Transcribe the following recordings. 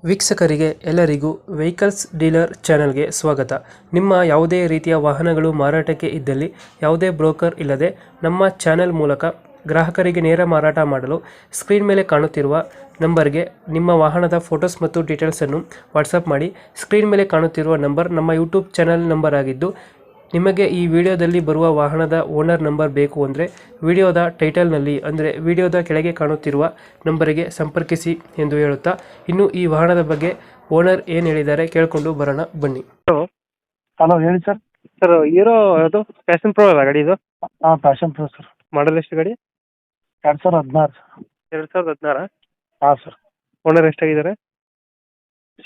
ವೀಕ್ಷಕರಿಗೆ ಎಲ್ಲರಿಗೂ vehicles dealer ಚಾನೆಲ್ಗೆ ಸ್ವಾಗತ. ನಿಮ್ಮ ಯಾವುದೇ ರೀತಿಯ ವಾಹನಗಳು ಮಾರಾಟಕ್ಕೆ ಇದ್ದಲ್ಲಿ ಯಾವುದೇ ಬ್ರೋಕರ್ ಇಲ್ಲದೆ ನಮ್ಮ ಚಾನೆಲ್ ಮೂಲಕ ಗ್ರಾಹಕರಿಗೆ ನೇರ ಮಾರಾಟ ಮಾಡಲು ಸ್ಕ್ರೀನ್ ಮೇಲೆ ಕಾಣುತ್ತಿರುವ ನಂಬರ್ಗೆ ನಿಮ್ಮ ವಾಹನದ ಫೋಟೋಸ್ ಮತ್ತು ಡೀಟೇಲ್ಸನ್ನು ವಾಟ್ಸಪ್ ಮಾಡಿ. ಸ್ಕ್ರೀನ್ ಮೇಲೆ ಕಾಣುತ್ತಿರುವ ನಂಬರ್ ನಮ್ಮ ಯೂಟ್ಯೂಬ್ ಚಾನೆಲ್ ನಂಬರ್ ಆಗಿದ್ದು, ನಿಮಗೆ ಈ ವಿಡಿಯೋದಲ್ಲಿ ಬರುವ ವಾಹನದ ಓನರ್ ನಂಬರ್ ಬೇಕು ಅಂದರೆ ವಿಡಿಯೋದ ಟೈಟಲ್ನಲ್ಲಿ ಅಂದರೆ ವಿಡಿಯೋದ ಕೆಳಗೆ ಕಾಣುತ್ತಿರುವ ನಂಬರಿಗೆ ಸಂಪರ್ಕಿಸಿ ಎಂದು ಹೇಳುತ್ತಾ, ಇನ್ನು ಈ ವಾಹನದ ಬಗ್ಗೆ ಓನರ್ ಏನು ಹೇಳಿದ್ದಾರೆ ಕೇಳಿಕೊಂಡು ಬರೋಣ ಬನ್ನಿ. ಹಲೋ ಹೇಳಿ ಸರ್. ಸರ್, ಹೀರೋ ಅದು ಪ್ಯಾಷನ್ ಪ್ರೋ ಅಲ್ಲ ಗಾಡಿ ಇದು? ಹಾಂ ಪ್ಯಾಷನ್ ಪ್ರೋ ಸರ್. ಮಾಡಲ್ ಎಷ್ಟು ಗಾಡಿ? 2016. 2016? ಹಾಂ ಸರ್. ಓನರ್ ಎಷ್ಟಾಗಿದ್ದಾರೆ?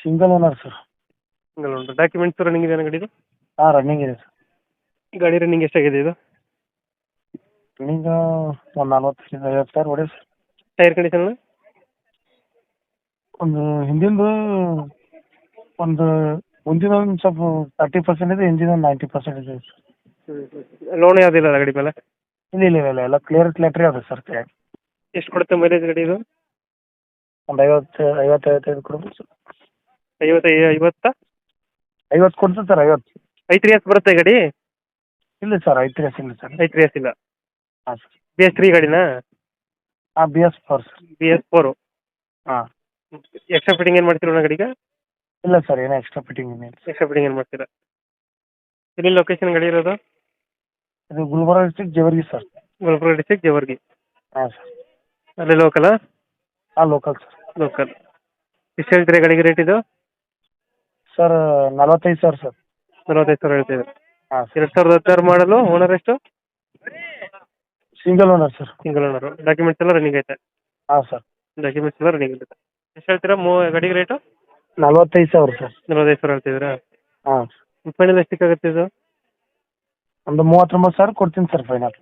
Single owner sir. Single owner. Documents running ಇದೆ ಗಾಡಿದು? ಹಾಂ ರನ್ನಿಂಗ್ ಇದೆ ಸರ್. ಗಾಡಿ ರನ್ನಿಂಗ್ ಎಷ್ಟಾಗಿದೆ ಇದು? ರನ್ನಿಂಗ್ ಒಂದು 40-50 ಸಾವಿರ ಹೊಡೆ ಸರ್. Tyre condition? ಒಂದು ಹಿಂದಿಂದು ಒಂದು ಮುಂದಿನ ಒಂದು ಸ್ವಲ್ಪ 30% ಇದೆ, ಹಿಂದಿನ ಒಂದು 90% ಇದೆ ಸರ್. ಲೋನ್ ಯಾವುದಿಲ್ಲ ಗಾಡಿ ಮೇಲೆ? ಇಲ್ಲ ಎಲ್ಲ ಕ್ಲಿಯರ್ ಲೆಟ್ರಿ ಅದ ಸರ್. ಎಷ್ಟು ಕೊಡುತ್ತೆ ಮೈಲೇಜ್ ಗಾಡಿ ಇದು? ಒಂದು 50-55 ಕೊಡ್ಬೋದು ಸರ್. 50 ಕೊಡ್ತದೆ ಸರ್. 50 ಐತ್ರಿ ಎಸ್ ಬರುತ್ತೆ ಗಾಡಿ? ಇಲ್ಲ ಸರ್, 5 ಇಲ್ಲ ಸರ್. ಐತ್ರಿ ಎಸ್ ಇಲ್ಲ. ಹಾಂ ಸರ್. BS3 ಗಾಡಿನಾ? ಹಾಂ BS4 ಸರ್. BS4. ಹಾಂ. ಎಕ್ಸ್ಟ್ರಾ ಫಿಟ್ಟಿಂಗ್ ಏನು ಮಾಡ್ತೀರಾ ಗಾಡಿಗೆ? ಇಲ್ಲ ಸರ್, ಏನೋ ಎಕ್ಸ್ಟ್ರಾ ಫಿಟ್ಟಿಂಗ್ ಏನಿಲ್ಲ. ಎಕ್ಸ್ಟ್ರಾ ಫಿಟ್ಟಿಂಗ್ ಏನು ಮಾಡ್ತೀರಾ? ಎಲ್ಲಿ ಲೊಕೇಶನ್ ಗಾಡಿ ಇರೋದು? ಇದು Gulbarga district Jevargi sir. Gulbarga district Jevargi. ಹಾಂ ಸರ್. ಅಲ್ಲೇ ಲೋಕಲಾ? ಹಾಂ ಲೋಕಲ್ ಸರ್. ಲೋಕಲ್. ಎಷ್ಟು ಹೇಳ್ತೀರಾ ಗಾಡಿಗೆ ರೇಟ್ ಇದು? ಸರ್ 45 ಸಾವಿರ ಸರ್. 45,000 ಹೇಳ್ತೀವಿ. ಹಾಂ ಸರ್. 2016 ಮಾಡಲು. ಓನರ್ ಎಷ್ಟು? Single owner sir. Single owner. Documents ಎಲ್ಲ ರನ್ನಿಂಗ್ ಐತೆ? ಹಾಂ ಸರ್. ಡಾಕ್ಯುಮೆಂಟ್ಸ್ ಎಲ್ಲ ರನ್ನಿಂಗ್ ಐತೆ. ಎಷ್ಟು ಹೇಳ್ತೀರಾ ಗಾಡಿಗೆ ರೇಟು? 45 ಸಾವಿರ ಸರ್. 45,000 ಹೇಳ್ತಿದ್ದೀರಾ? ಹಾಂ. ಫೈನಲ್ ಎಷ್ಟಕ್ಕಾಗುತ್ತೆ ಇದು? ಒಂದು 39 ಸಾವಿರ ಕೊಡ್ತೀನಿ ಸರ್ ಫೈನಲ್.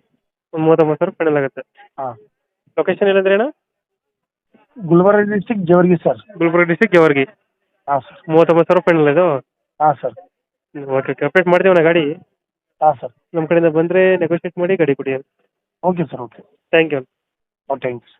ಒಂದು 39,000 ಫೈನಲ್ ಆಗುತ್ತೆ. ಹಾಂ. ಲೊಕೇಶನ್ ಏನಂದ್ರೆ ಅಣ್ಣ? Gulbarga district Jevargi sir. Gulbarga district Jevargi. ಹಾಂ ಸರ್. 39,000 ಫೈನಲ್ ಇದು? ಹಾಂ ಸರ್. ಓಕೆ, ಅಪ್ಡೇಟ್ ಮಾಡ್ತೀವಣ್ಣ ಗಾಡಿ. ಹಾಂ ಸರ್. ನಮ್ಮ ಕಡೆಯಿಂದ ಬಂದರೆ ನೆಗೋಷಿಯೇಟ್ ಮಾಡಿ ಗಾಡಿ ಕೊಡಿ. Okay sir. Okay. Thank you. Thanks.